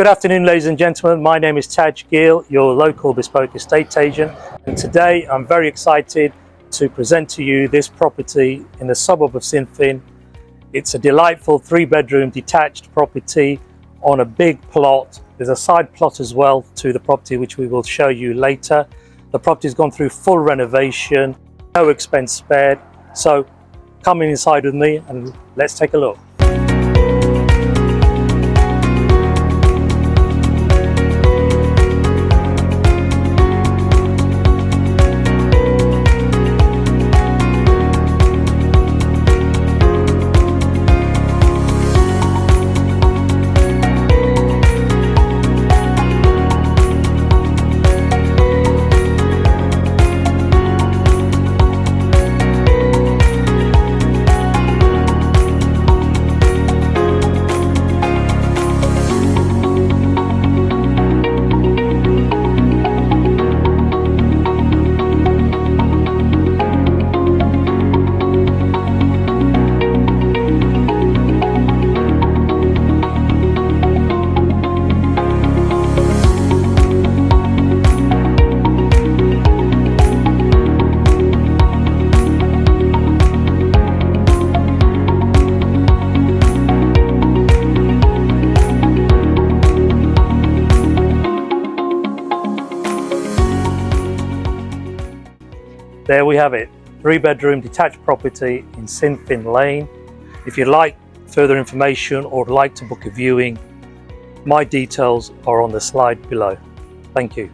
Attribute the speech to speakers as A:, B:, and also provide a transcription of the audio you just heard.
A: Good afternoon, ladies and gentlemen. My name is Taj Gill, your local bespoke estate agent, and today I'm very excited to present to you this property in the suburb of Sinfin. It's a delightful 3-bedroom detached property on a big plot. There's a side plot as well to the property which we will show you later. The property's gone through full renovation, no expense spared. So come inside with me and let's take a look. There we have it, 3-bedroom detached property in Sinfin Lane. If you'd like further information or would like to book a viewing, my details are on the slide below. Thank you.